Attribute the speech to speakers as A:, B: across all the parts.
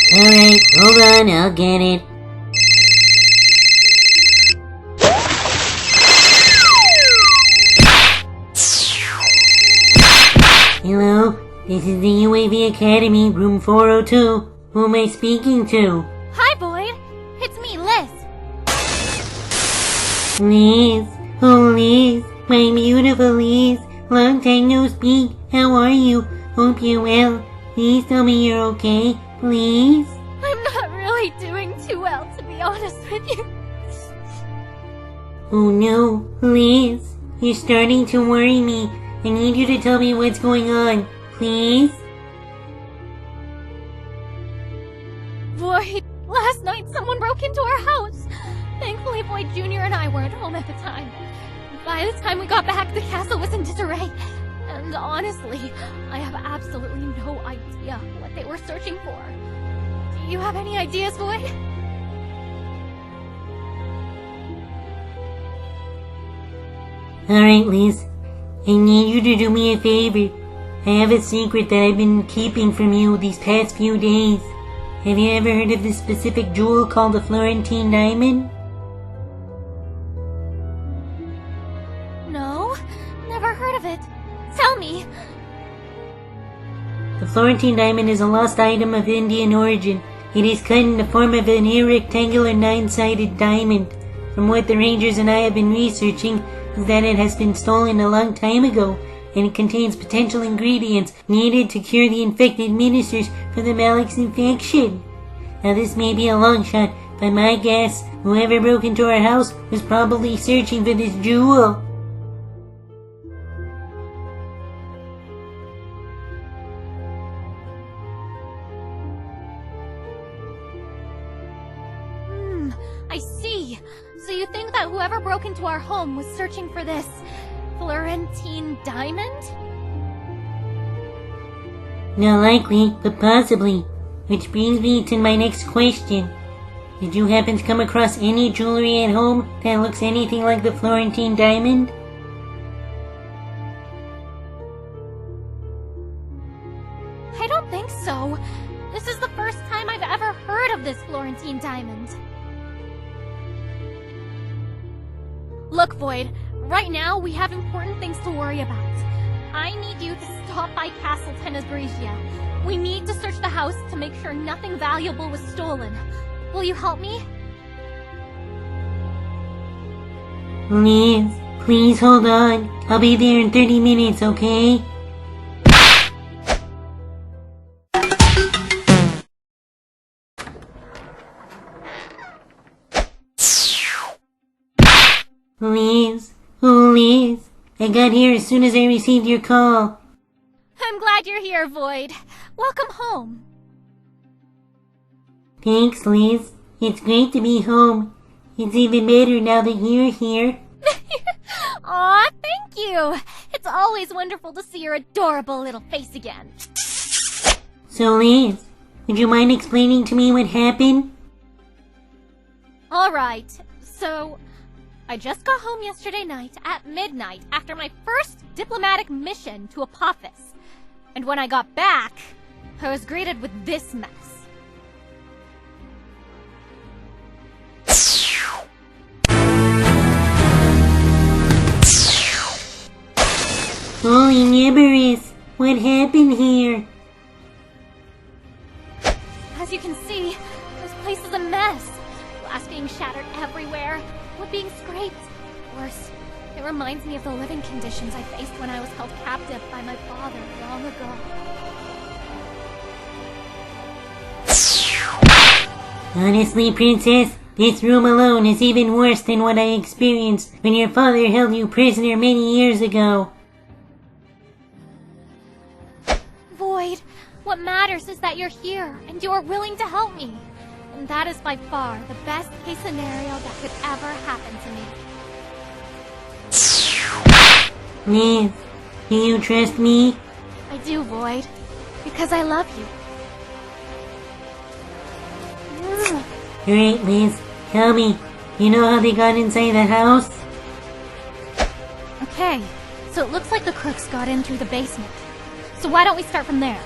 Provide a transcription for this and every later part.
A: Alright, hold on, I'll get it. Hello, this is the UAV Academy, room 402. Who am I speaking to?
B: Hi, Boyd. It's me, Liz.
A: Liz. Oh, Liz. My beautiful Liz. Long time no speak. How are you? Hope you're well. Please tell me you're okay. Please?
B: I'm not really doing too well, to be honest with you.
A: Oh no, Liz. You're starting to worry me. I need you to tell me what's going on. Please?
B: Boyd, last night someone broke into our house. Thankfully, Boyd Jr. and I weren't home at the time. By the time we got back, the castle was in disarray. And honestly, I have absolutely no idea what they were searching for. Do you have any ideas, Boyd?
A: Alright, Liz. I need you to do me a favor. I have a secret that I've been keeping from you these past few days. Have you ever heard of this specific jewel called the Florentine diamond?
B: No, never heard of it. Tell me.
A: The Florentine diamond is a lost item of Indian origin. It is cut in the form of an irrectangular 9-sided diamond. From what the Rangers and I have been researching, is that it has been stolen a long time ago, and it contains potential ingredients needed to cure the infected ministers from the Malik's infection. Now this may be a long shot, but my guess, whoever broke into our house was probably searching for this jewel.
B: I see. So you think that whoever broke into our home was searching for this Florentine diamond?
A: Not likely, but possibly. Which brings me to my next question. Did you happen to come across any jewelry at home that looks anything like the Florentine diamond?
B: I don't think so. This is the first time I've ever heard of this Florentine diamond. Look, Boyd, right now we have important things to worry about. I need you to stop by Castle Tenebregia. We need to search the house to make sure nothing valuable was stolen. Will you help me?
A: Liz, please hold on. I'll be there in 30 minutes, okay? Liz, oh Liz, I got here as soon as I received your call.
B: I'm glad you're here, Boyd. Welcome home.
A: Thanks, Liz. It's great to be home. It's even better now that you're here.
B: Aw, thank you. It's always wonderful to see your adorable little face again.
A: So Liz, would you mind explaining to me what happened?
B: Alright, so I just got home yesterday night at midnight after my first diplomatic mission to Apophis. And when I got back, I was greeted with this mess.
A: Holy nibberus, what happened here?
B: As you can see, this place is a mess. Glass being shattered everywhere, wood being scraped. Worse, it reminds me of the living conditions I faced when I was held captive by my father long ago.
A: Honestly, Princess, this room alone is even worse than what I experienced when your father held you prisoner many years ago.
B: Void, what matters is that you're here and you are willing to help me. And that is by far the best case scenario that could ever happen to me.
A: Liz, do you trust me?
B: I do, Void, because I love you.
A: Alright, Liz, tell me, you know how they got inside the house?
B: Okay, so it looks like the crooks got in through the basement. So why don't we start from there?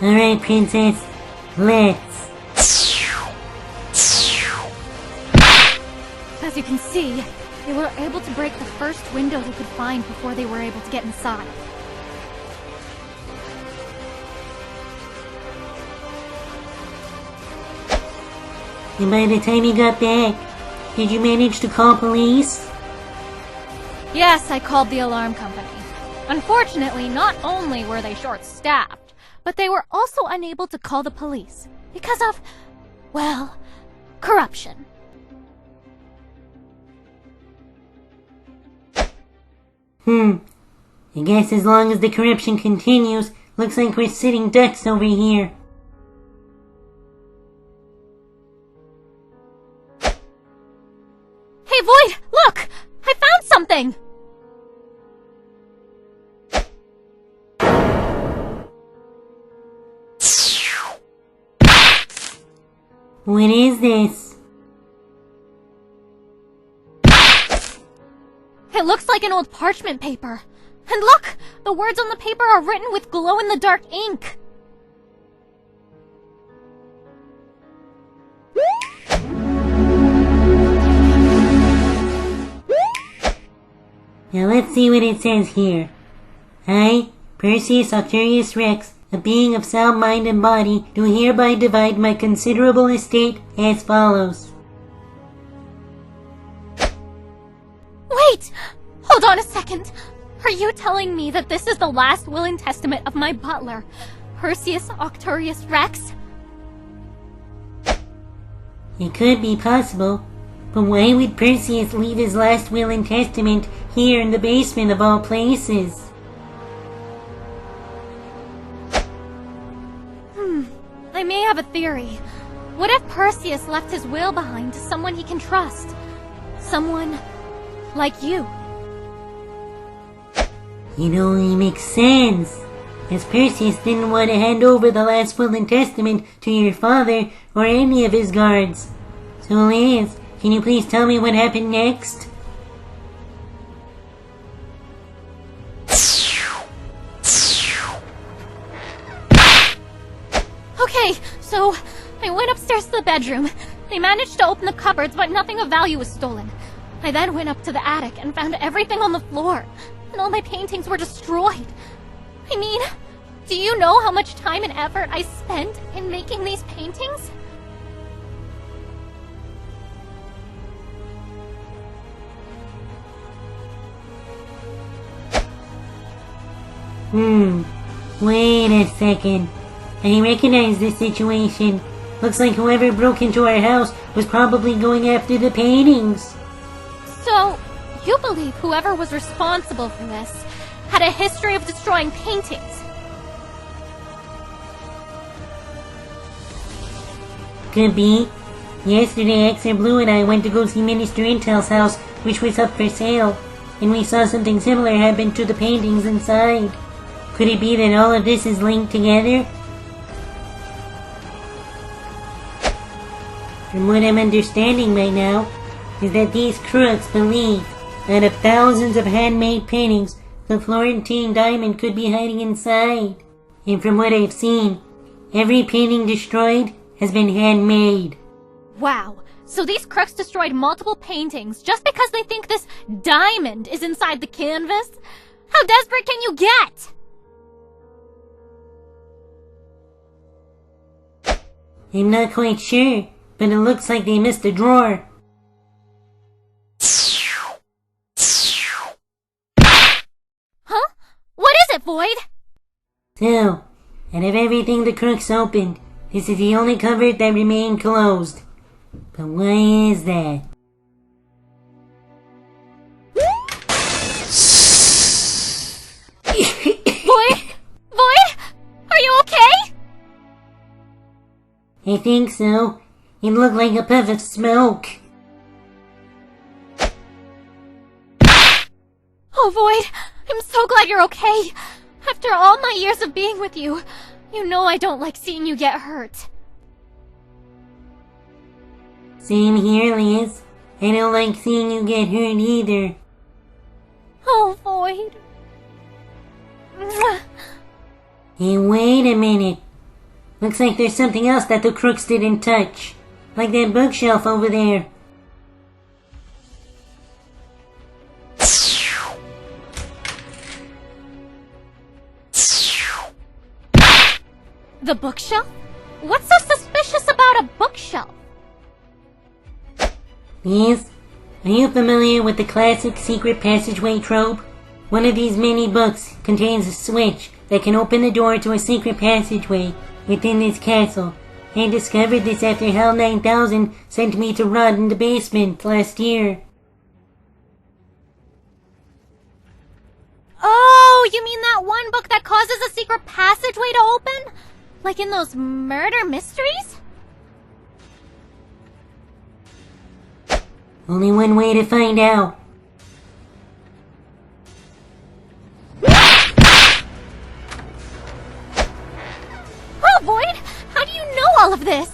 A: Alright, Princess. Let's.
B: As you can see, they were able to break the first window they could find before they were able to get inside.
A: And by the time you got back, did you manage to call police?
B: Yes, I called the alarm company. Unfortunately, not only were they short-staffed, but they were also unable to call the police because of, well, corruption.
A: I guess as long as the corruption continues, looks like we're sitting ducks over here.
B: Hey, Void, look! I found something!
A: What is this?
B: It looks like an old parchment paper. And look! The words on the paper are written with glow-in-the-dark ink.
A: Now let's see what it says here. I, Perseus Octarius Rex, a being of sound mind and body, do hereby divide my considerable estate as follows.
B: Wait! Hold on a second. Are you telling me that this is the last will and testament of my butler, Perseus Octarius Rex?
A: It could be possible, but why would Perseus leave his last will and testament here in the basement of all places?
B: I may have a theory. What if Perseus left his will behind to someone he can trust? Someone like you.
A: It only makes sense, as Perseus didn't want to hand over the last will and testament to your father or any of his guards. So Liz, can you please tell me what happened next?
B: Okay, so I went upstairs to the bedroom. They managed to open the cupboards, but nothing of value was stolen. I then went up to the attic and found everything on the floor, and all my paintings were destroyed. I mean, do you know how much time and effort I spent in making these paintings?
A: Wait a second. I recognize this situation. Looks like whoever broke into our house was probably going after the paintings.
B: So, you believe whoever was responsible for this had a history of destroying paintings?
A: Could be. Yesterday, Axer Blue and I went to go see Minister Intel's house, which was up for sale, and we saw something similar happen to the paintings inside. Could it be that all of this is linked together? From what I'm understanding right now, is that these crooks believe out of thousands of handmade paintings, the Florentine diamond could be hiding inside. And from what I've seen, every painting destroyed has been handmade.
B: Wow, so these crooks destroyed multiple paintings just because they think this diamond is inside the canvas? How desperate can you get?
A: I'm not quite sure, but it looks like they missed a drawer.
B: Huh? What is it, Void?
A: So, out of everything the crooks opened, this is the only cupboard that remained closed. But why is that?
B: Void? Void? Are you okay?
A: I think so. It looked like a puff of smoke.
B: Oh, Void, I'm so glad you're okay. After all my years of being with you, you know I don't like seeing you get hurt.
A: Same here, Liz. I don't like seeing you get hurt either.
B: Oh, Void. Mwah.
A: Hey, wait a minute. Looks like there's something else that the crooks didn't touch. Like that bookshelf over there.
B: The bookshelf? What's so suspicious about a bookshelf?
A: Yes? Are you familiar with the classic secret passageway trope? One of these mini books contains a switch that can open the door to a secret passageway within this castle. I discovered this after Hell 9000 sent me to rot in the basement last year.
B: Oh, you mean that one book that causes a secret passageway to open? Like in those murder mysteries?
A: Only one way to find out.
B: Oh, Void! How do you know all of this?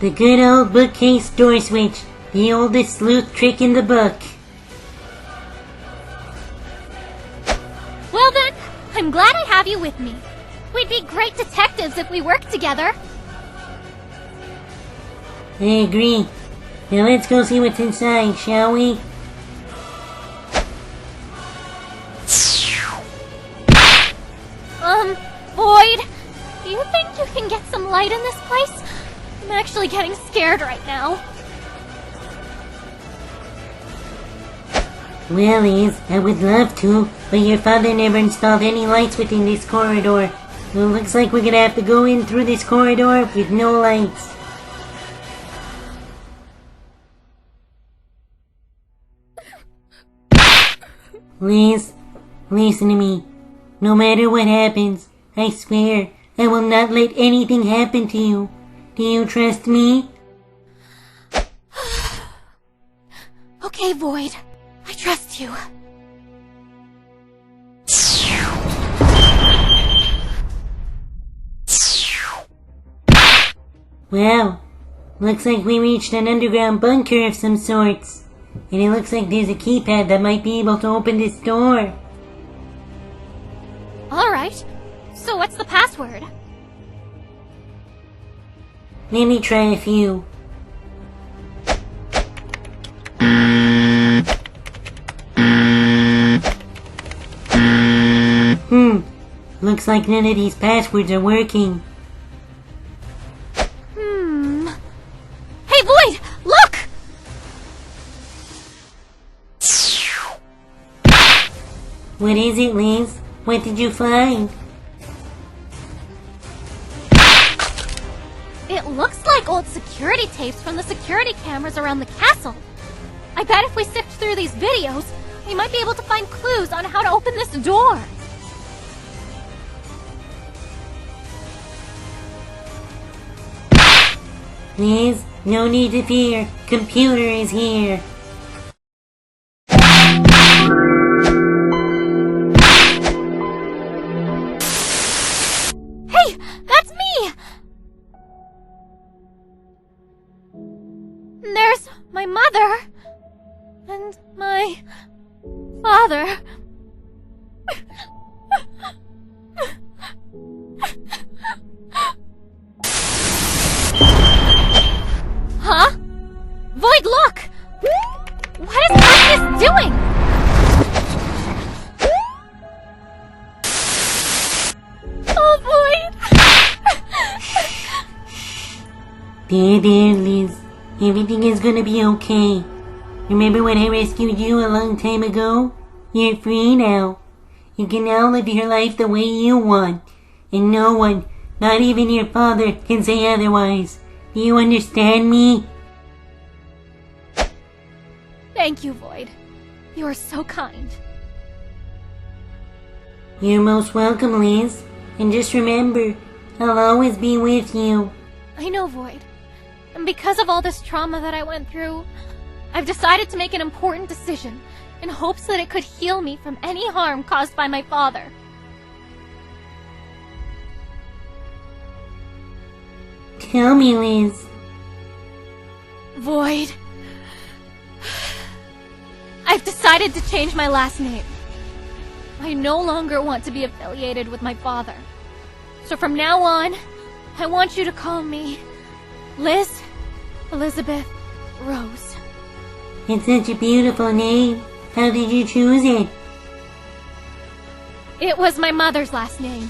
A: The good old bookcase door switch. The oldest sleuth trick in the book.
B: Well then, I'm glad I have you with me. We'd be great detectives if we worked together.
A: I agree. Now let's go see what's inside, shall we?
B: Void, do you think you can get some light in this place? I'm actually getting scared right now.
A: Well, Liz, I would love to, but your father never installed any lights within this corridor. Well, looks like we're gonna have to go in through this corridor with no lights. Liz, listen to me. No matter what happens, I swear, I will not let anything happen to you. Do you trust me?
B: Okay, Void. I trust you.
A: Wow, looks like we reached an underground bunker of some sorts. And it looks like there's a keypad that might be able to open this door.
B: Alright, so what's the password?
A: Let me try a few. Looks like none of these passwords are working.
B: Hey, Void! Look!
A: What is it, Liz? What did you find?
B: It looks like old security tapes from the security cameras around the castle. I bet if we sift through these videos, we might be able to find clues on how to open this door.
A: Liz, no need to fear. Computer is here.
B: Hey, that's me! There's my mother and my father. Huh? Void, look! What is Marcus doing? Oh, Void!
A: There, Liz. Everything is gonna be okay. Remember when I rescued you a long time ago? You're free now. You can now live your life the way you want. And no one, not even your father, can say otherwise. Do you understand me?
B: Thank you, Void. You are so kind.
A: You're most welcome, Liz. And just remember, I'll always be with you.
B: I know, Void. And because of all this trauma that I went through, I've decided to make an important decision in hopes that it could heal me from any harm caused by my father.
A: Tell me, Liz.
B: Void. I've decided to change my last name. I no longer want to be affiliated with my father. So from now on, I want you to call me Liz Elizabeth Rose.
A: It's such a beautiful name. How did you choose it?
B: It was my mother's last name,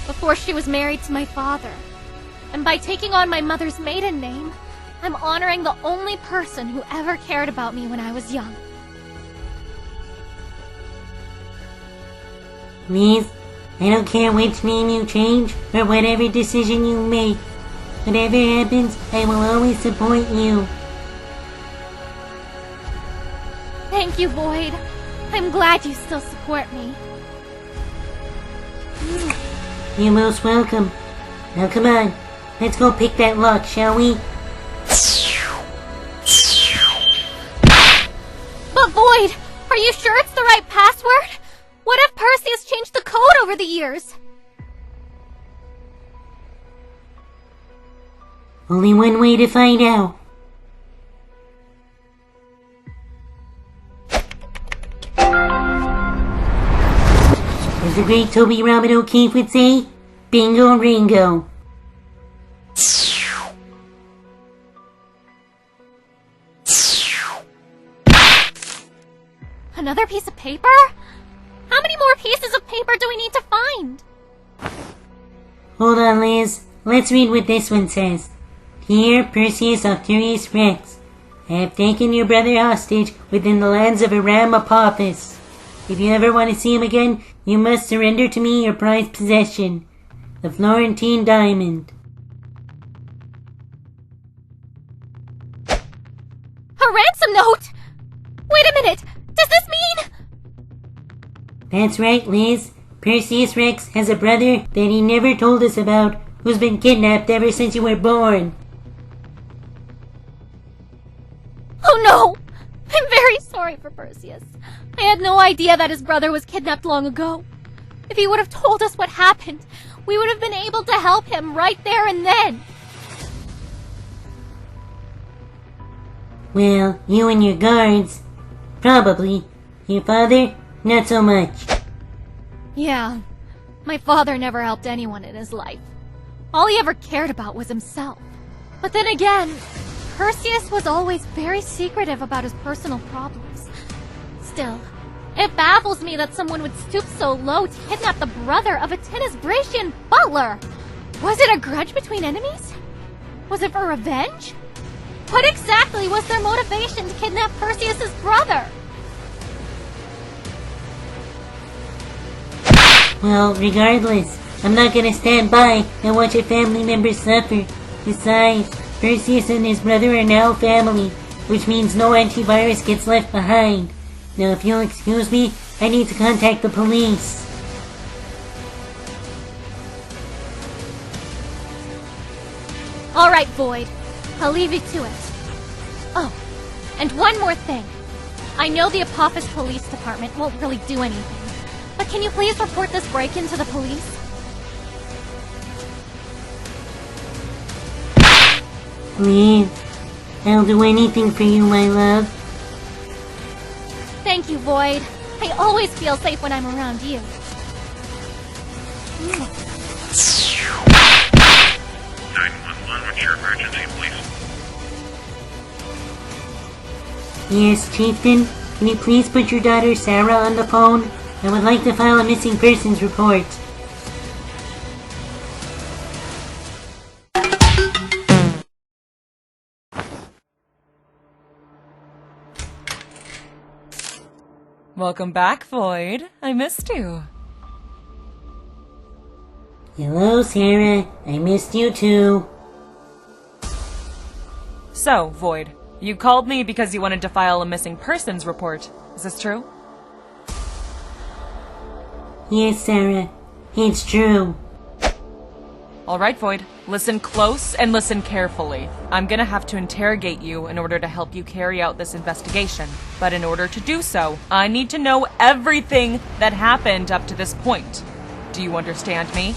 B: before she was married to my father. And by taking on my mother's maiden name, I'm honoring the only person who ever cared about me when I was young.
A: Liz, I don't care which name you change or whatever decision you make. Whatever happens, I will always support you.
B: Thank you, Void. I'm glad you still support me.
A: You're most welcome. Now come on, let's go pick that lock, shall we?
B: But Void, are you sure it's the right password? What if Percy has changed the code over the years?
A: Only one way to find out. As the great Toby Robin O'Keefe would say, bingo ringo.
B: Another piece of paper? How many more pieces of paper do we need to find?
A: Hold on, Liz. Let's read what this one says. Dear Perseus Octarius Rex, I have taken your brother hostage within the lands of Aram Apophis. If you ever want to see him again, you must surrender to me your prized possession, the Florentine diamond.
B: A ransom note! Wait a minute! Does this mean...
A: That's right, Liz. Perseus Rex has a brother that he never told us about, who's been kidnapped ever since you were born.
B: Oh no! I'm very sorry for Perseus. I had no idea that his brother was kidnapped long ago. If he would have told us what happened, we would have been able to help him right there and then.
A: Well, you and your guards, probably. Your father, not so much.
B: Yeah, my father never helped anyone in his life. All he ever cared about was himself. But then again, Perseus was always very secretive about his personal problems. Still, it baffles me that someone would stoop so low to kidnap the brother of a Tennis-Bratian butler. Was it a grudge between enemies? Was it for revenge? What exactly was their motivation to kidnap Perseus's brother?
A: Well, regardless, I'm not gonna stand by and watch a family member suffer. Besides, Perseus and his brother are now family, which means no antivirus gets left behind. Now, if you'll excuse me, I need to contact the police.
B: Alright, Void. I'll leave you to it. Oh, and one more thing. I know the Apophis Police Department won't really do anything, but can you please report this break-in to the police?
A: Liz, I'll do anything for you, my love.
B: Thank you, Void. I always feel safe when I'm around you.
C: 911, what's your emergency, please?
A: Yes, Chieftain? Can you please put your daughter Sara on the phone? I would like to file a missing persons report.
D: Welcome back, Void. I missed you.
A: Hello, Sara. I missed you too.
D: So, Void, you called me because you wanted to file a missing persons report. Is this true?
A: Yes, Sara. It's true.
D: Alright, Void. Listen close and listen carefully. I'm gonna have to interrogate you in order to help you carry out this investigation. But in order to do so, I need to know everything that happened up to this point. Do you understand me?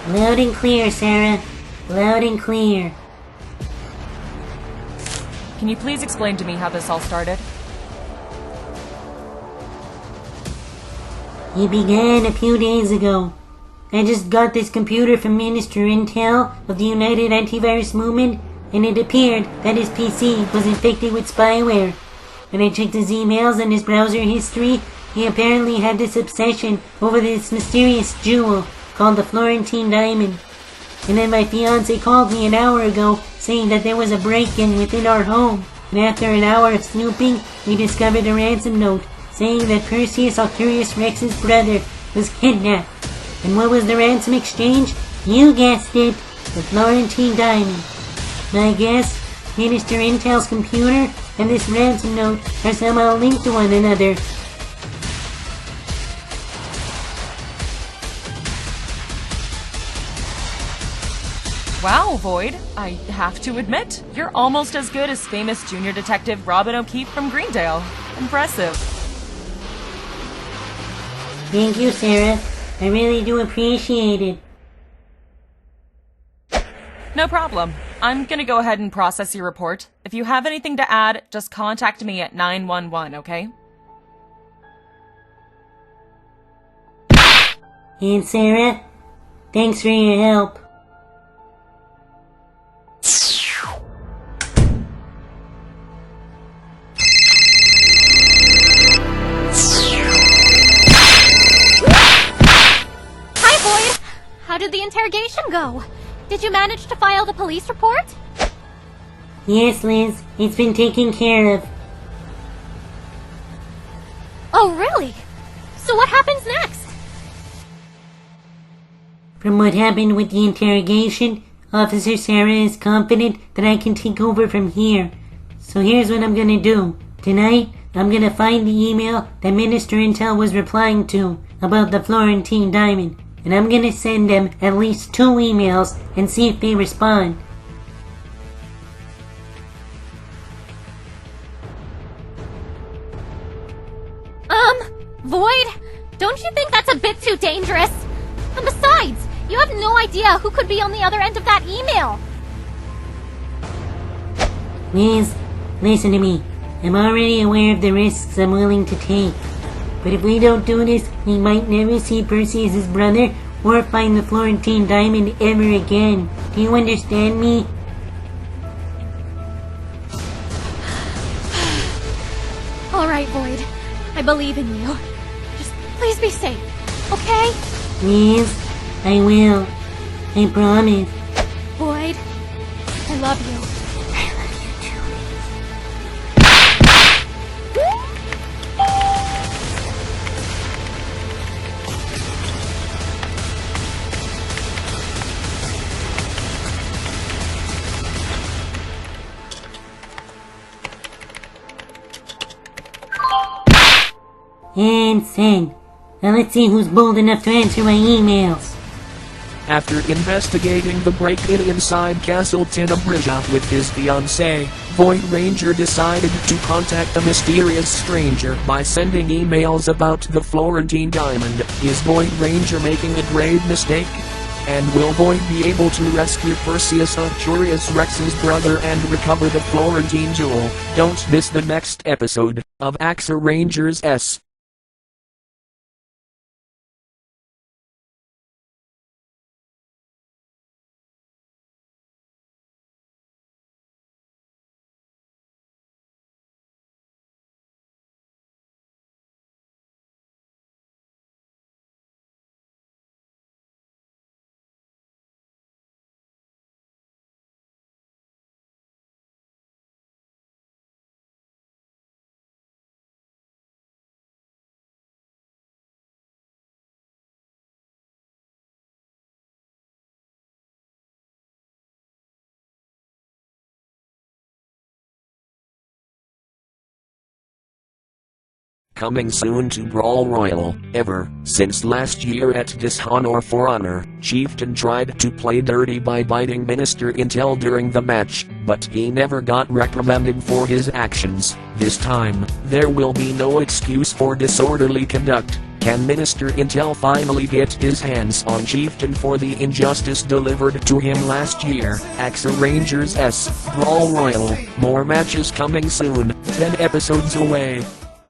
A: Loud and clear, Sara. Loud and clear.
D: Can you please explain to me how this all started?
A: It began a few days ago. I just got this computer from Minister Intel of the United Antivirus Movement, and it appeared that his PC was infected with spyware. When I checked his emails and his browser history, he apparently had this obsession over this mysterious jewel called the Florentine Diamond. And then my fiancé called me an hour ago saying that there was a break-in within our home. And after an hour of snooping, we discovered a ransom note saying that Perseus Arcturus Rex's brother was kidnapped. And what was the ransom exchange? You guessed it, the Florentine Diamond. My guess, Minister Intel's computer and this ransom note are somehow linked to one another.
D: Wow, Void. I have to admit, you're almost as good as famous junior detective Robin O'Keefe from Greendale. Impressive.
A: Thank you, Sarah. I really do appreciate it.
D: No problem. I'm gonna go ahead and process your report. If you have anything to add, just contact me at 911, okay?
A: And Sarah, thanks for your help.
B: Hi, Void! How did the interrogation go? Did you manage to file the police report?
A: Yes, Liz, it's been taken care of.
B: Oh, really? So what happens next?
A: From what happened with the interrogation, Officer Sarah is confident that I can take over from here. So here's what I'm gonna do. Tonight, I'm gonna find the email that Minister Intel was replying to about the Florentine Diamond. And I'm gonna send them at least 2 emails and see if they respond.
B: Void? Don't you think that's a bit too dangerous? And besides, you have no idea who could be on the other end of that email.
A: Liz, listen to me. I'm already aware of the risks I'm willing to take. But if we don't do this, we might never see Perseus' brother or find the Florentine Diamond ever again. Do you understand me?
B: Alright, Void. I believe in you. Just please be safe, okay?
A: Liz, I will. I promise.
B: Void, I love you.
A: I love you too, Liz. And send. Now let's see who's bold enough to answer my emails.
E: After investigating the break-in inside Castle Tenebrija with his fiancée, Void Ranger decided to contact the mysterious stranger by sending emails about the Florentine Diamond. Is Void Ranger making a grave mistake? And will Void be able to rescue Perseus Arcturus Rex's brother and recover the Florentine jewel? Don't miss the next episode of Axer Rangers S. Coming soon to Brawl Royal. Ever since last year at Dishonor for Honor, Chieftain tried to play dirty by biting Minister Intel during the match, but he never got reprimanded for his actions. This time, there will be no excuse for disorderly conduct. Can Minister Intel finally get his hands on Chieftain for the injustice delivered to him last year? Axer Rangers S. Brawl Royal. More matches coming soon, 10 episodes away.